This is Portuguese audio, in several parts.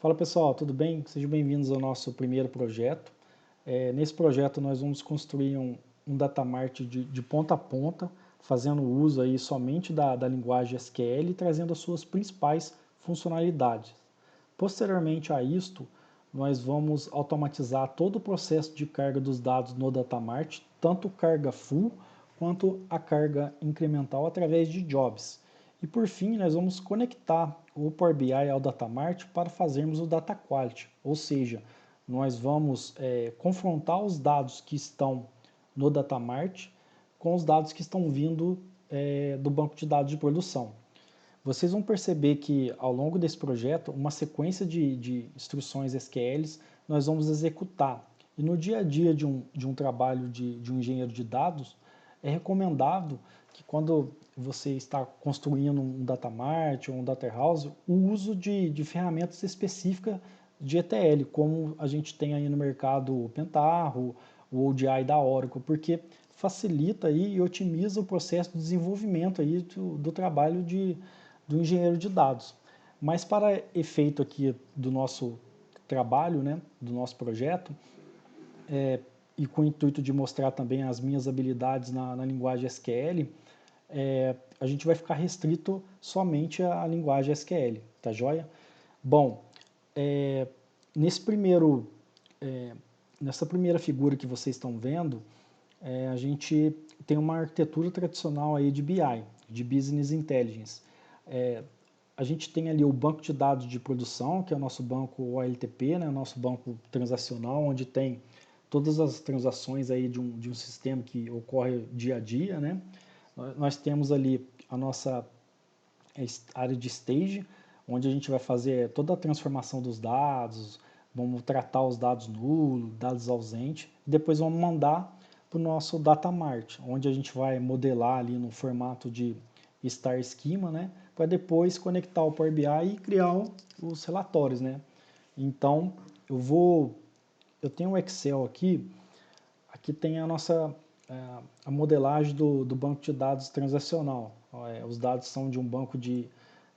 Fala pessoal, tudo bem? Sejam bem-vindos ao nosso primeiro projeto. Nesse projeto nós vamos construir um datamart de ponta a ponta, fazendo uso aí somente da linguagem SQL e trazendo as suas principais funcionalidades. Posteriormente a isto, nós vamos automatizar todo o processo de carga dos dados no datamart, tanto carga full quanto a carga incremental através de jobs. E por fim, nós vamos conectar o Power BI ao Datamart para fazermos o Data Quality, ou seja, nós vamos confrontar os dados que estão no Datamart com os dados que estão vindo do banco de dados de produção. Vocês vão perceber que ao longo desse projeto, uma sequência de instruções SQLs nós vamos executar. E no dia a dia de um trabalho de um engenheiro de dados, é recomendado que quando você está construindo um datamart ou um data warehouse, o uso de ferramentas específicas de ETL, como a gente tem aí no mercado o Pentaho, o ODI da Oracle, porque facilita aí e otimiza o processo de desenvolvimento aí do trabalho do engenheiro de dados. Mas para efeito aqui do nosso trabalho, né, do nosso projeto, e com o intuito de mostrar também as minhas habilidades na linguagem SQL, a gente vai ficar restrito somente à linguagem SQL, tá joia? Bom, nesse primeiro, nessa primeira figura que vocês estão vendo, a gente tem uma arquitetura tradicional aí de BI, de Business Intelligence. A gente tem ali o banco de dados de produção, que é o nosso banco OLTP, né, o nosso banco transacional, onde tem todas as transações aí de um sistema que ocorre dia a dia, né? Nós temos ali a nossa área de stage, onde a gente vai fazer toda a transformação dos dados, vamos tratar os dados nulos, dados ausentes, e depois vamos mandar para o nosso data mart, onde a gente vai modelar ali no formato de star schema, né, para depois conectar o Power BI e criar os relatórios, né. Então, eu tenho o Excel aqui tem a nossa a modelagem do banco de dados transacional. Os dados são de um banco de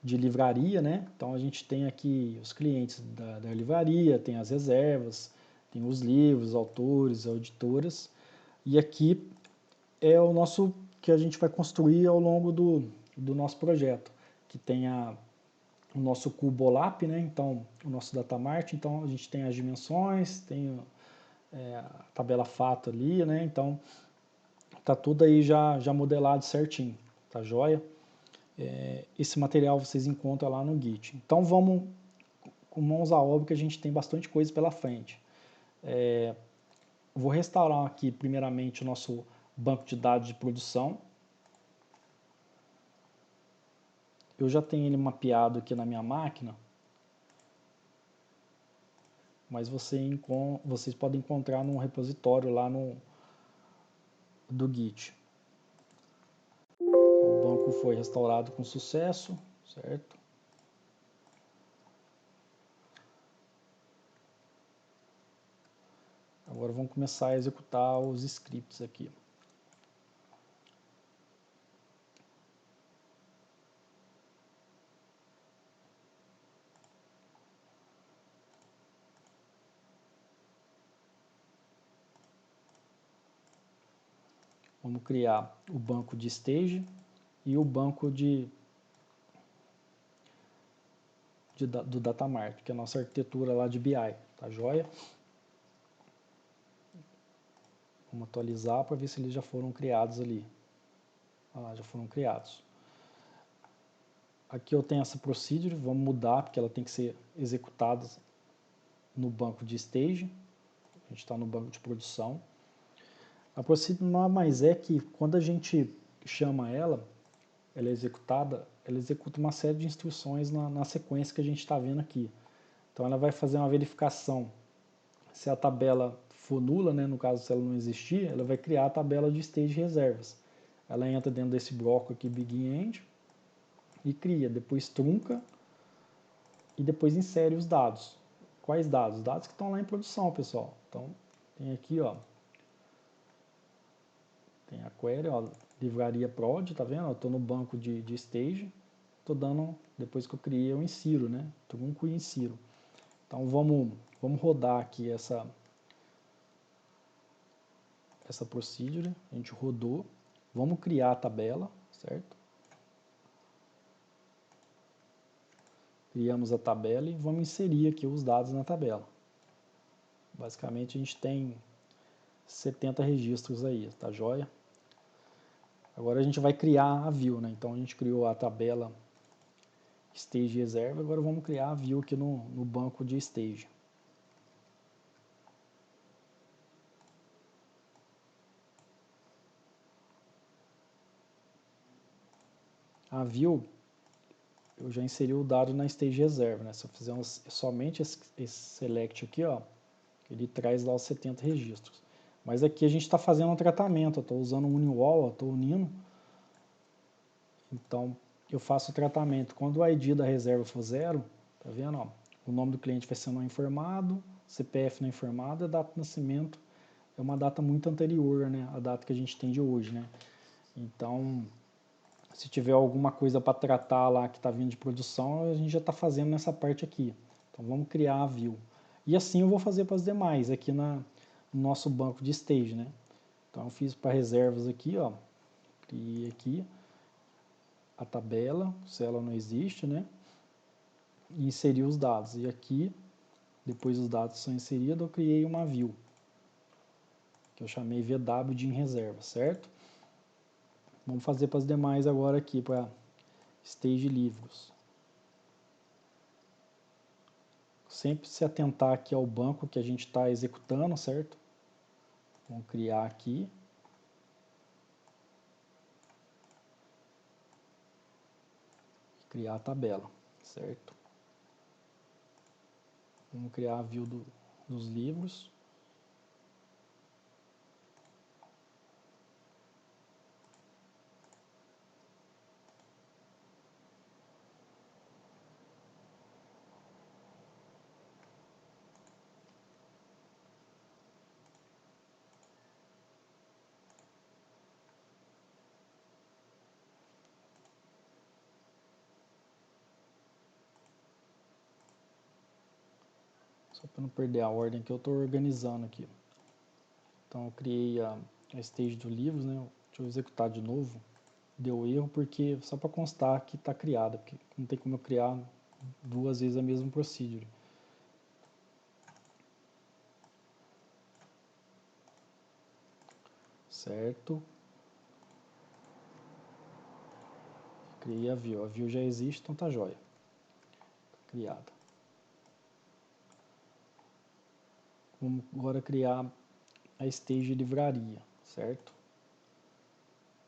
livraria, né? Então a gente tem aqui os clientes da livraria, tem as reservas, tem os livros, autores, auditoras, e aqui é o nosso que a gente vai construir ao longo do nosso projeto, que tem o nosso cubo OLAP, né? Então o nosso datamart, então a gente tem as dimensões, tem a tabela fato ali, né? Então tá tudo aí já modelado certinho, tá joia? Esse material vocês encontram lá no Git. Então vamos com mãos à obra que a gente tem bastante coisa pela frente. Vou restaurar aqui primeiramente o nosso banco de dados de produção. Eu já tenho ele mapeado aqui na minha máquina, mas vocês podem encontrar num repositório lá do Git. O banco foi restaurado com sucesso, certo? Agora vamos começar a executar os scripts aqui. Vamos criar o banco de stage e o banco do datamart, que é a nossa arquitetura lá de BI, tá joia? Vamos atualizar para ver se eles já foram criados ali. Ah, já foram criados. Aqui eu tenho essa procedure, vamos mudar porque ela tem que ser executada no banco de stage. A gente está no banco de produção. A procedure nada mais é que quando a gente chama ela é executada, ela executa uma série de instruções na sequência que a gente está vendo aqui. Então ela vai fazer uma verificação se a tabela for nula, né, no caso se ela não existir, ela vai criar a tabela de stage reservas. Ela entra dentro desse bloco aqui, begin-end, e cria, depois trunca e depois insere os dados. Quais dados? Os dados que estão lá em produção, pessoal. Então tem aqui, ó, tem a query, ó, livraria prod, tá vendo? Eu estou no banco de stage, estou dando, depois que eu criei, eu insiro, né? Trunco e insiro. Então vamos rodar aqui essa procedure, a gente rodou, vamos criar a tabela, certo? Criamos a tabela e vamos inserir aqui os dados na tabela. Basicamente a gente tem 70 registros aí, tá joia? Agora a gente vai criar a view, né? Então a gente criou a tabela stage reserva, agora vamos criar a view aqui no banco de stage. A view, eu já inseri o dado na stage reserva, né? Se eu fizer somente esse select aqui, ó, ele traz lá os 70 registros. Mas aqui a gente está fazendo um tratamento, eu estou usando um uniwall, estou unindo. Então, eu faço o tratamento. Quando o ID da reserva for 0, tá vendo? Ó, o nome do cliente vai ser não informado, CPF não informado, a data de nascimento é uma data muito anterior, né? A data que a gente tem de hoje, né? Então, se tiver alguma coisa para tratar lá que está vindo de produção, a gente já está fazendo nessa parte aqui. Então, vamos criar a view. E assim eu vou fazer para as demais aqui no nosso banco de stage, né? Então, eu fiz para reservas aqui, ó. Criei aqui a tabela, se ela não existe, né? E inseri os dados. E aqui, depois os dados são inseridos, eu criei uma view, que eu chamei VW de em reserva, certo? Vamos fazer para as demais agora aqui, para stage livros. Sempre se atentar aqui ao banco que a gente está executando, certo? Vamos criar aqui. Criar a tabela, certo? Vamos criar a view dos livros. Só para não perder a ordem que eu estou organizando aqui. Então eu criei a stage do livros, né? Deixa eu executar de novo. Deu erro porque só para constar que está criada, porque não tem como eu criar duas vezes a mesma procedure. Certo. Criei a view. A view já existe, então tá jóia. Criada. Vamos agora criar a stage livraria, certo?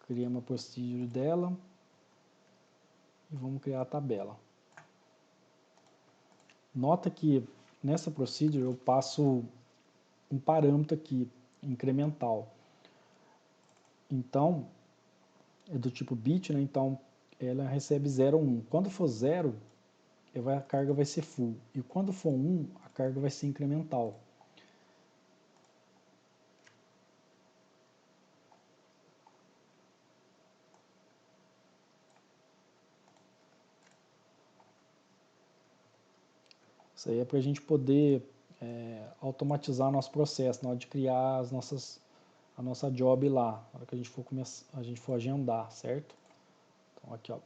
Criamos a procedure dela e vamos criar a tabela. Nota que nessa procedure eu passo um parâmetro aqui, incremental. Então, é do tipo bit, né? Então, ela recebe 0 ou 1. Quando for 0, a carga vai ser full. E quando for 1, a carga vai ser incremental. Isso aí é para a gente poder automatizar nosso processo na hora de criar a nossa job lá, na hora que a gente for agendar, certo? Então aqui, ó,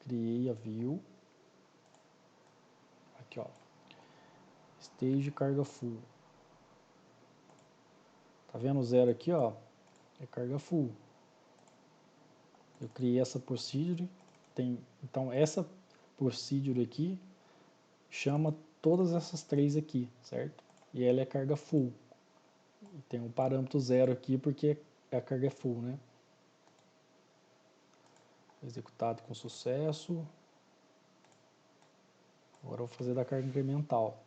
criei a view, aqui, ó, stage carga full. Tá vendo o 0 aqui, ó? É carga full. Eu criei essa procedure, então essa procedure aqui chama todas essas três aqui, certo? E ela é carga full. E tem um parâmetro 0 aqui porque a carga é full, né? Executado com sucesso. Agora eu vou fazer da carga incremental.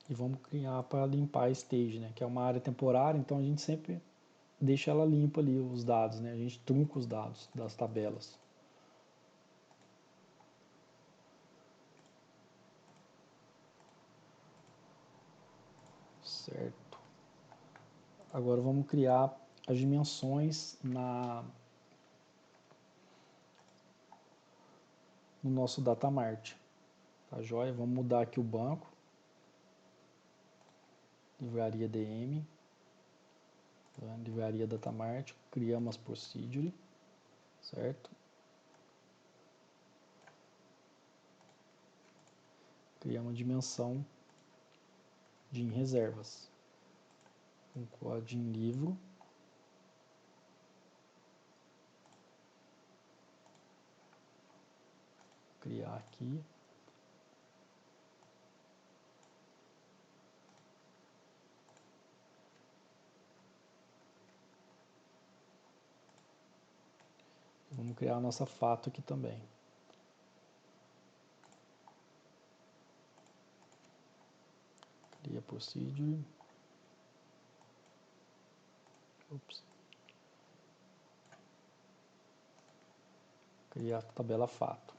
E vamos criar para limpar a stage, né? Que é uma área temporária, então a gente sempre deixa ela limpa ali os dados, né? A gente trunca os dados das tabelas. Certo. Agora vamos criar as dimensões no nosso datamart. Tá joia? Vamos mudar aqui o banco. Livraria DM. Tá? Livraria datamart. Criamos procedure. Certo? Criamos uma dimensão de em reservas. Um código em livro. Criar aqui. Vamos criar a nossa fato aqui também. Cria procedure. Ops. Criar a tabela fato.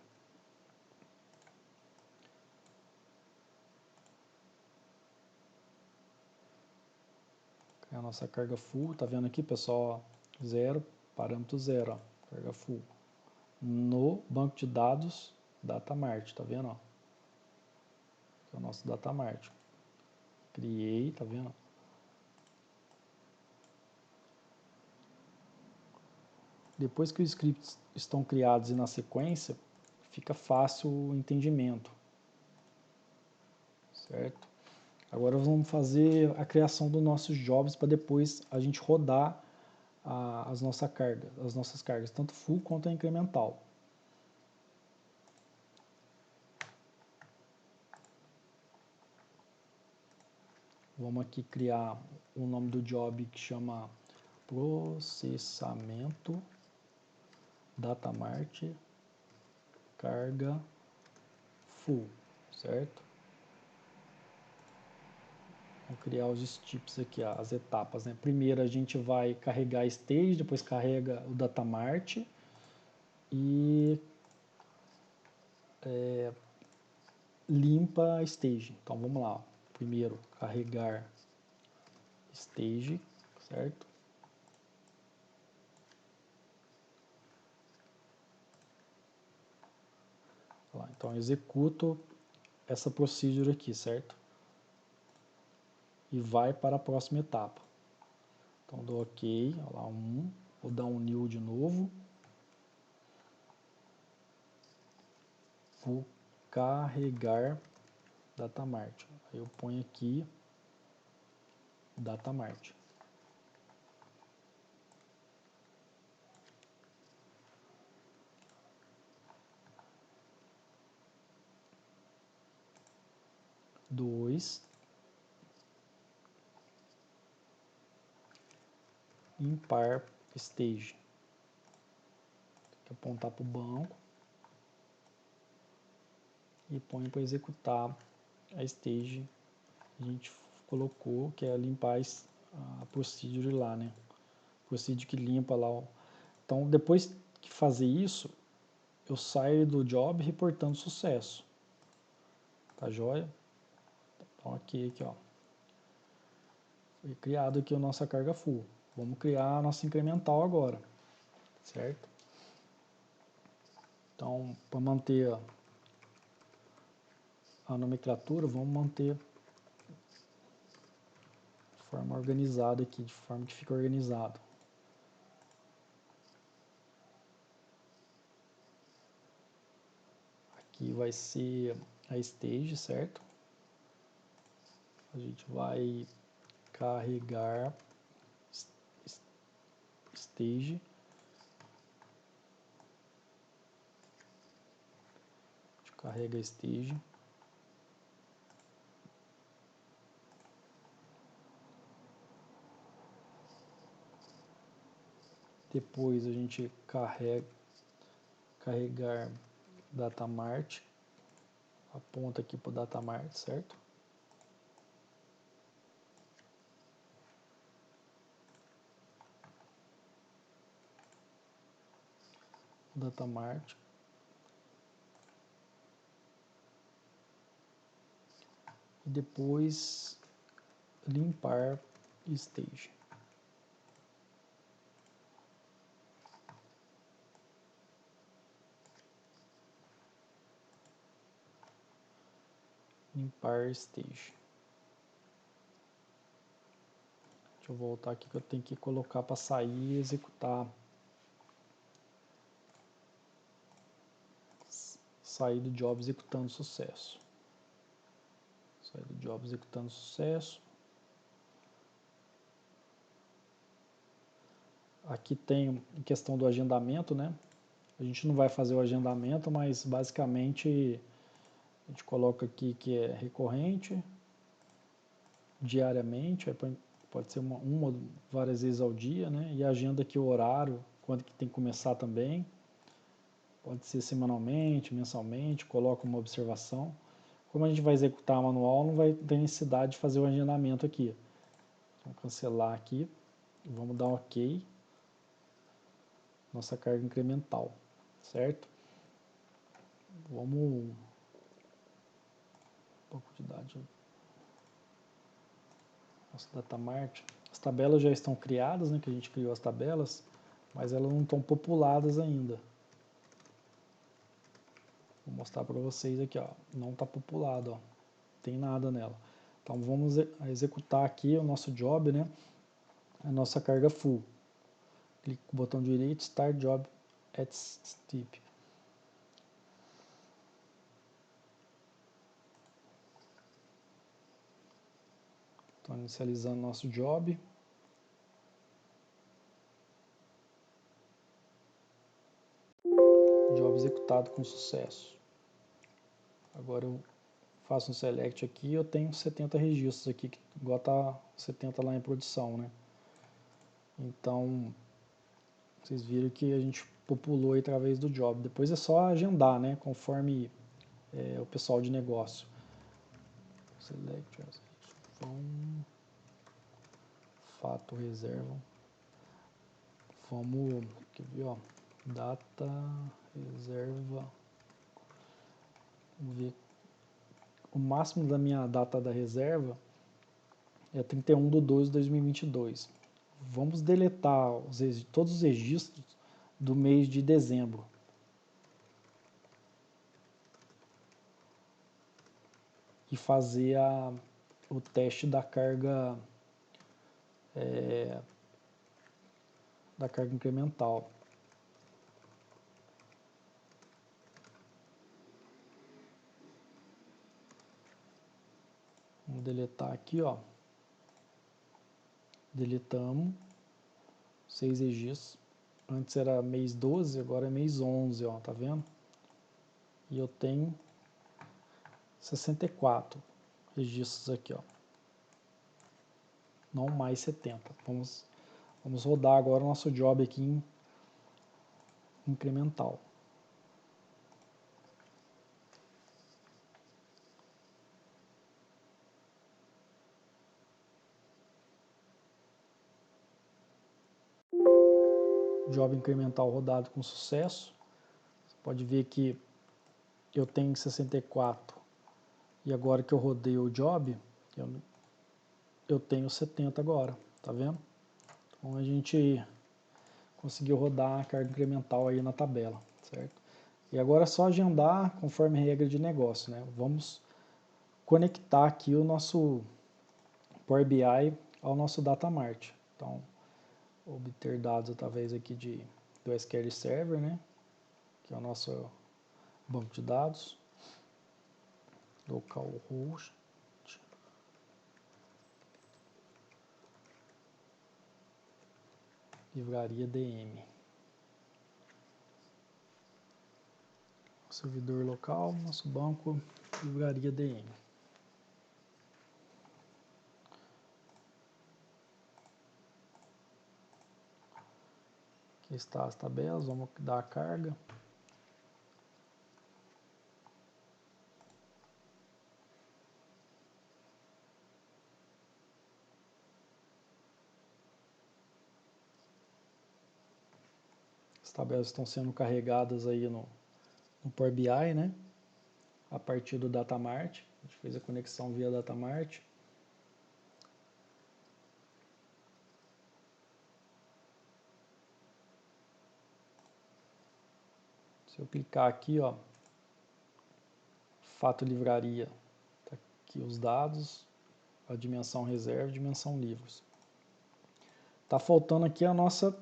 Criar a nossa carga full. Tá vendo aqui, pessoal? Zero, parâmetro zero, ó, carga full. No banco de dados datamart, tá vendo? Ó? Que é o nosso datamart. Criei, tá vendo? Depois que os scripts estão criados e na sequência, fica fácil o entendimento, certo? Agora vamos fazer a criação dos nossos jobs para depois a gente rodar as nossas cargas, tanto full quanto incremental. Vamos aqui criar o nome do job que chama processamento datamart carga full, certo? Vamos criar os steps aqui, ó, as etapas, né? Primeiro a gente vai carregar a stage, depois carrega o datamart e limpa a stage. Então vamos lá, ó. Primeiro carregar stage, certo? Então executo essa procedure aqui, certo? E vai para a próxima etapa. Então dou OK, olha lá, vou dar um new de novo. Vou carregar datamart. Aí eu ponho aqui datamart. Dois. Limpar stage. Tem que apontar para o banco. E põe para executar a stage que a gente colocou, que é limpar a procedure lá, né? Procedure que limpa lá. Então, depois que fazer isso, eu saio do job reportando sucesso. Tá joia? Então, aqui, ó. Foi criado aqui a nossa carga full. Vamos criar a nossa incremental agora, certo? Então, para manter a nomenclatura, vamos manter de forma organizada aqui, de forma que fica organizado. Aqui vai ser a stage, certo? A gente vai carregar stage. A gente carrega stage. Depois a gente carregar datamart. Aponta aqui para o datamart, certo? Datamart. E depois limpar stage. Limpar stage. Deixa eu voltar aqui que eu tenho que colocar para sair e executar. Sair do job executando sucesso. Sair do job executando sucesso. Aqui tem a questão do agendamento, né? A gente não vai fazer o agendamento, mas basicamente a gente coloca aqui que é recorrente, diariamente, pode ser uma ou várias vezes ao dia, né? E agenda aqui o horário, quando que tem que começar também. Pode ser semanalmente, mensalmente, coloca uma observação. Como a gente vai executar manual, não vai ter necessidade de fazer o agendamento aqui. Vamos cancelar aqui, vamos dar um OK. Nossa carga incremental, certo? Vamos um pouco de dados. Nossa datamart. As tabelas já estão criadas, né? Que a gente criou as tabelas, mas elas não estão populadas ainda. Vou mostrar para vocês aqui, ó. Não está populado, ó. Não tem nada nela. Então vamos executar aqui o nosso job, né? A nossa carga full. Clique com o botão direito, Start Job at Steep. Estou inicializando nosso job. Job executado com sucesso. Agora eu faço um select aqui, eu tenho 70 registros aqui, igual tá 70 lá em produção, né? Então, vocês viram que a gente populou aí através do job. Depois é só agendar, né? Conforme o pessoal de negócio. Select, fato, reserva. Vamos, quer ver, ó, data, reserva. Vamos ver. O máximo da minha data da reserva é 31/12/2022. Vamos deletar todos os registros do mês de dezembro. E fazer o teste da carga incremental. Vamos deletar aqui, ó. Deletamos 6 registros. Antes era mês 12, agora é mês 11, ó, tá vendo? E eu tenho 64 registros aqui, ó. Não mais 70. Vamos rodar agora o nosso job aqui em incremental. Job incremental rodado com sucesso. Você pode ver que eu tenho 64 e agora que eu rodei o job, eu tenho 70 agora, tá vendo? Então a gente conseguiu rodar a carga incremental aí na tabela, certo? E agora é só agendar conforme regra de negócio, né? Vamos conectar aqui o nosso Power BI ao nosso Datamart. Então, obter dados através aqui do SQL Server, né? Que é o nosso banco de dados. Localhost. Livraria DM. Servidor local, nosso banco, livraria DM. Aqui está as tabelas, vamos dar a carga. As tabelas estão sendo carregadas aí no Power BI, né? A partir do Datamart. A gente fez a conexão via Datamart. Se eu clicar aqui, ó, fato livraria, aqui os dados, a dimensão reserva e dimensão livros. Está faltando aqui a nossa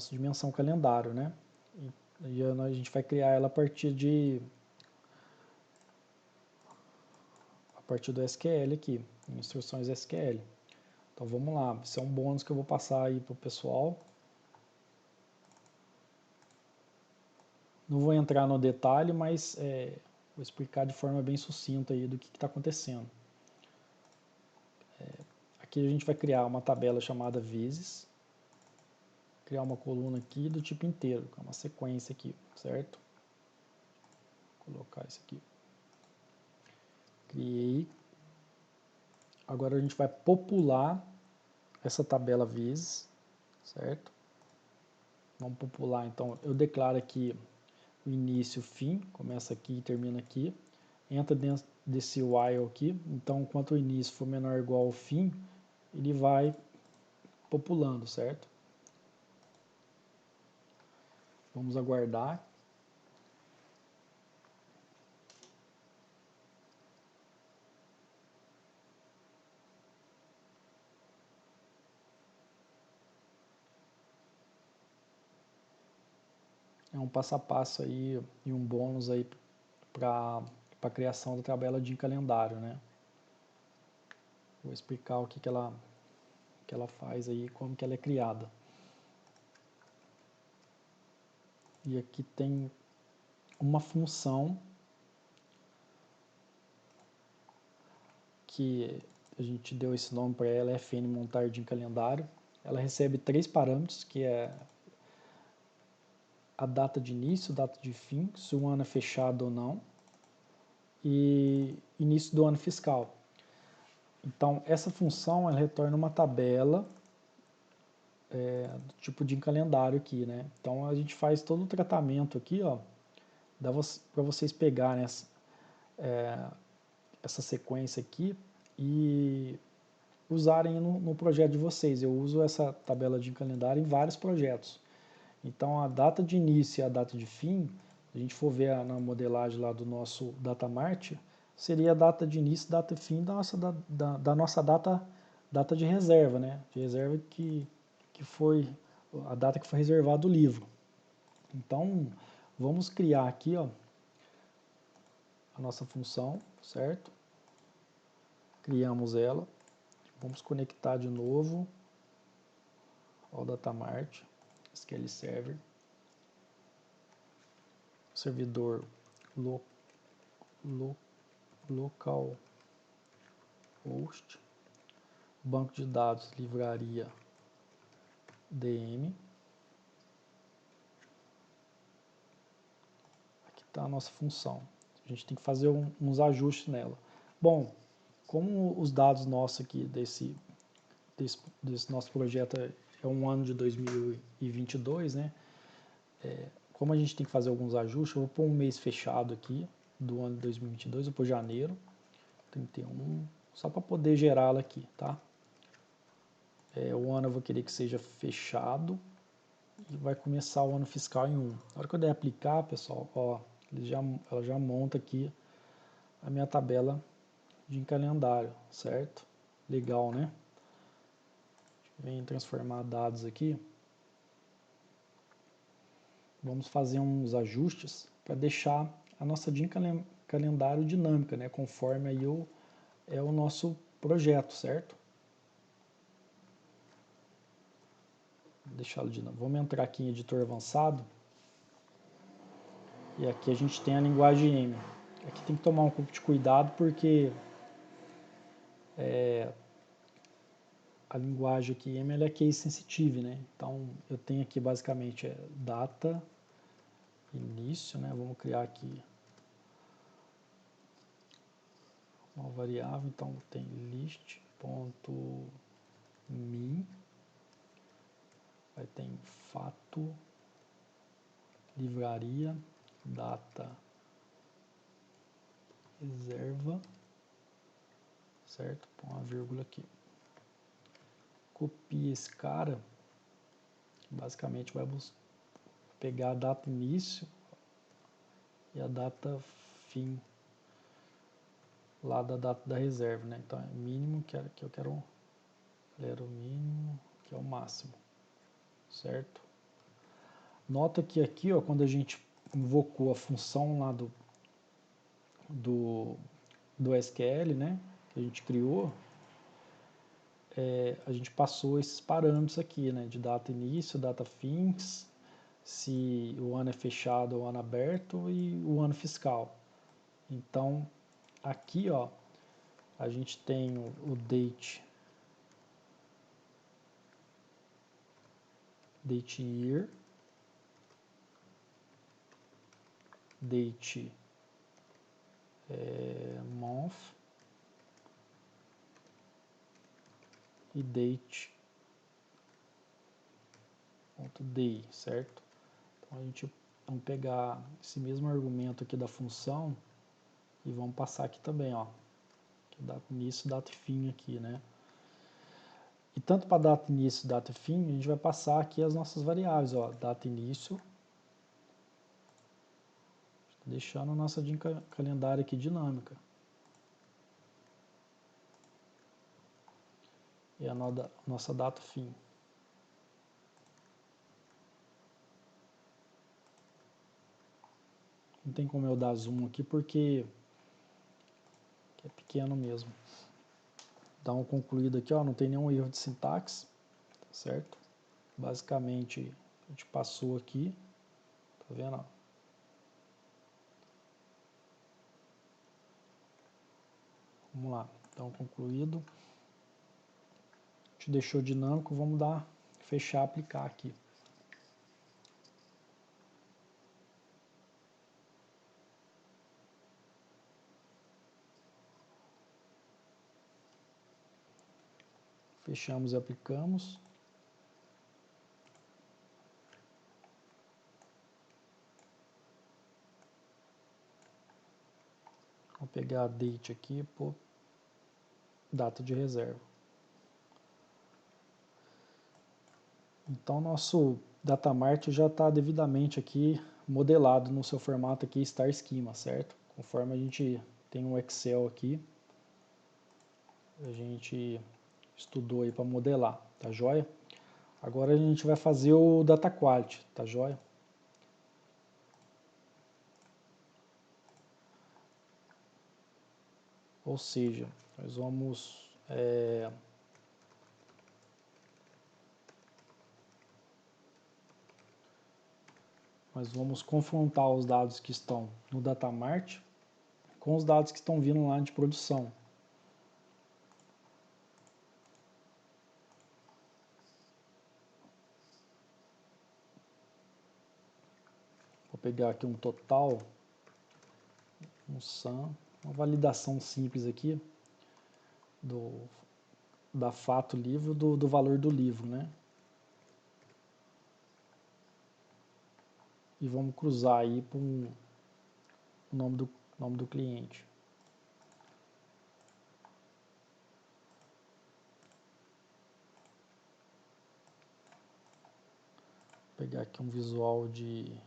dimensão calendário, né? E a gente vai criar ela a partir do SQL aqui, instruções SQL. Então vamos lá, esse é um bônus que eu vou passar aí para o pessoal. Não vou entrar no detalhe, mas vou explicar de forma bem sucinta aí do que está acontecendo. Aqui a gente vai criar uma tabela chamada vezes, criar uma coluna aqui do tipo inteiro, que é uma sequência aqui, certo? Vou colocar isso aqui. Criei. Agora a gente vai popular essa tabela vezes, certo? Vamos popular, então eu declaro aqui o início, o fim, começa aqui e termina aqui. Entra dentro desse while aqui, então enquanto o início for menor ou igual ao fim, ele vai populando, certo? Vamos aguardar. É um passo a passo aí e um bônus aí para a criação da tabela de calendário, né? Vou explicar o que ela faz aí, como que ela é criada. E aqui tem uma função que a gente deu esse nome para ela, fn montar de calendário. Ela recebe 3 parâmetros, que é a data de início, data de fim, se o ano é fechado ou não, e início do ano fiscal. Então, essa função ela retorna uma tabela do tipo de calendário aqui, né? Então, a gente faz todo o tratamento aqui, ó, para vocês pegarem essa sequência aqui e usarem no projeto de vocês. Eu uso essa tabela de calendário em vários projetos. Então, a data de início e a data de fim, se a gente for ver na modelagem lá do nosso datamart, seria a data de início e data de fim da nossa data de reserva, né? De reserva que foi a data que foi reservado o livro. Então, vamos criar aqui, ó, a nossa função, certo? Criamos ela. Vamos conectar de novo ao datamart, SQL Server, servidor localhost, banco de dados, livraria DM. Aqui está a nossa função. A gente tem que fazer uns ajustes nela. Bom, como os dados nossos aqui desse nosso projeto é um ano de 2022, né? Como a gente tem que fazer alguns ajustes, eu vou pôr um mês fechado aqui do ano de 2022, vou pôr janeiro 31, só para poder gerá-la aqui, tá? O ano eu vou querer que seja fechado e vai começar o ano fiscal em 1. Na hora que eu der aplicar, pessoal, ó, ela já monta aqui a minha tabela de calendário, certo? Legal, né? Vem transformar dados aqui. Vamos fazer uns ajustes para deixar a nossa de calendário dinâmica, né? Conforme aí o nosso projeto, certo? Vou deixá-lo de novo. Vamos entrar aqui em editor avançado. E aqui a gente tem a linguagem M. Aqui tem que tomar um pouco de cuidado porque a linguagem aqui M ela é case sensitive, né? Então eu tenho aqui basicamente data, início, né? Vamos criar aqui uma variável, então tem list.min, vai ter fato, livraria, data, reserva, certo? Põe uma vírgula aqui. Copia esse cara, basicamente vai pegar a data início e a data fim lá da data da reserva, né? Então é mínimo que eu quero ler o mínimo, que é o máximo, certo? Nota que aqui, ó, quando a gente invocou a função lá do SQL, né, que a gente criou, a gente passou esses parâmetros aqui, né, de data início, data fins, se o ano é fechado ou ano aberto e o ano fiscal. Então, aqui, ó, a gente tem o date year, date month e date .day, certo? Então a gente vamos pegar esse mesmo argumento aqui da função e vamos passar aqui também, ó, que data início, data e fim aqui, né? E tanto para data início, data e fim, a gente vai passar aqui as nossas variáveis, ó, data início, deixando a nossa calendário aqui dinâmica. E a nossa data fim. Não tem como eu dar zoom aqui porque é pequeno mesmo. Dá um concluído aqui, ó, não tem nenhum erro de sintaxe, tá certo? Basicamente, a gente passou aqui, tá vendo? Vamos lá, então concluído. A gente deixou dinâmico, vamos fechar, aplicar aqui. Fechamos e aplicamos. Vou pegar a date aqui, pô, data de reserva. Então, nosso datamart já está devidamente aqui modelado no seu formato aqui Star Schema, certo? Conforme a gente tem um Excel aqui, a gente estudou aí para modelar, tá joia? Agora a gente vai fazer o Data Quality, tá joia? Ou seja, nós vamos confrontar os dados que estão no Datamart com os dados que estão vindo lá de produção. Vou pegar aqui um total, um sum, uma validação simples aqui da fato livro do valor do livro, né? E vamos cruzar aí para o nome do cliente. Vou pegar aqui um visual de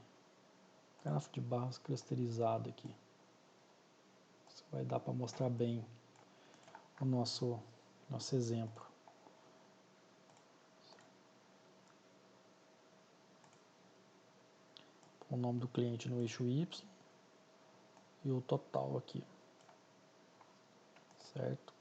grafo de barras clusterizado aqui. Isso vai dar para mostrar bem o nosso exemplo. O nome do cliente no eixo Y e o total aqui, certo?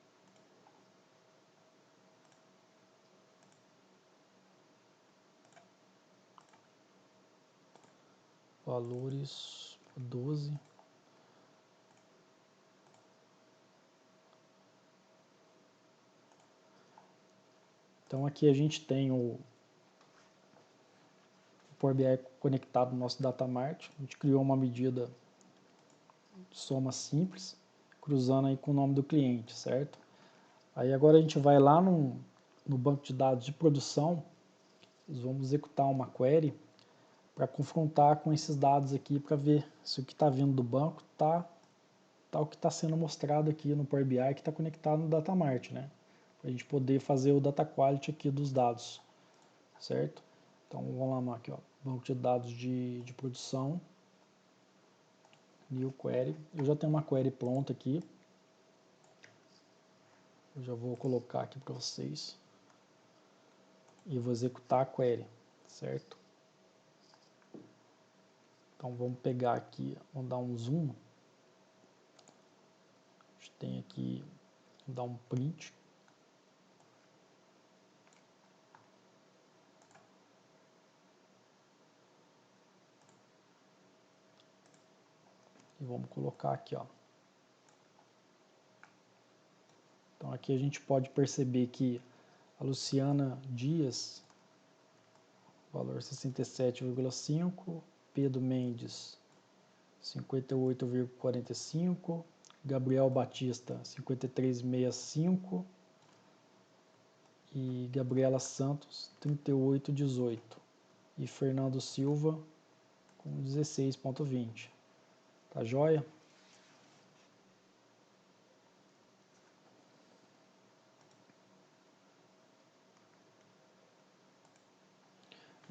Valores 12. Então aqui a gente tem o Power BI conectado no nosso Datamart. A gente criou uma medida de soma simples, cruzando aí com o nome do cliente, certo? Aí agora a gente vai lá no banco de dados de produção, vamos executar uma query para confrontar com esses dados aqui para ver se o que está vindo do banco está o que está sendo mostrado aqui no Power BI que está conectado no Datamart, né? Para a gente poder fazer o Data Quality aqui dos dados, certo? Então vamos lá aqui, ó, banco de dados de produção. New Query. Eu já tenho uma query pronta aqui. Eu já vou colocar aqui para vocês. E vou executar a query, certo? Então vamos pegar aqui, vamos dar um zoom. A gente tem aqui, vou dar um print. E vamos colocar aqui, ó. Então aqui a gente pode perceber que a Luciana Dias, valor 67,5, Pedro Mendes 58,45, Gabriel Batista 53,65 e Gabriela Santos 38,18 e Fernando Silva com 16,20. Tá joia?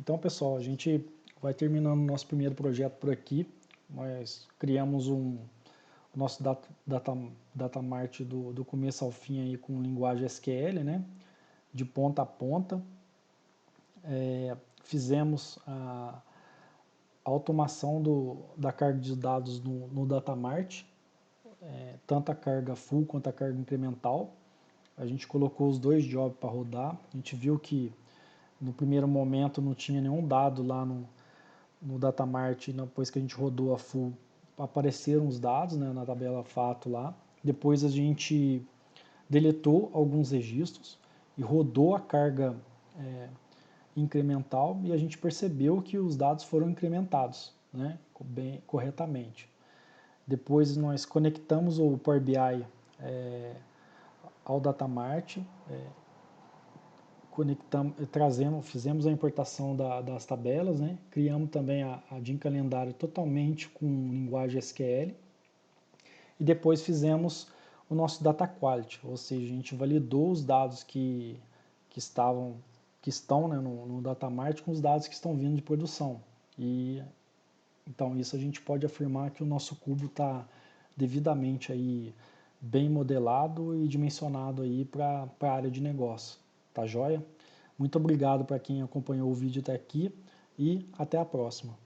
Então, pessoal, a gente vai terminando o nosso primeiro projeto por aqui. Nós criamos o nosso data mart do começo ao fim aí com linguagem SQL, né? De ponta a ponta. Fizemos a automação da carga de dados no data mart, tanto a carga full quanto a carga incremental. A gente colocou os dois jobs para rodar. A gente viu que no primeiro momento não tinha nenhum dado lá no data mart, depois que a gente rodou a full, apareceram os dados, né, na tabela fato lá. Depois a gente deletou alguns registros e rodou a carga incremental e a gente percebeu que os dados foram incrementados, né, bem corretamente. Depois nós conectamos o Power BI ao Datamart, fizemos a importação das tabelas, né? Criamos também a DIN calendário totalmente com linguagem SQL e depois fizemos o nosso data quality, ou seja, a gente validou os dados que estão, né, no Datamart com os dados que estão vindo de produção. E então isso a gente pode afirmar que o nosso cubo está devidamente aí bem modelado e dimensionado aí para a área de negócio. Tá joia? Muito obrigado para quem acompanhou o vídeo até aqui e até a próxima.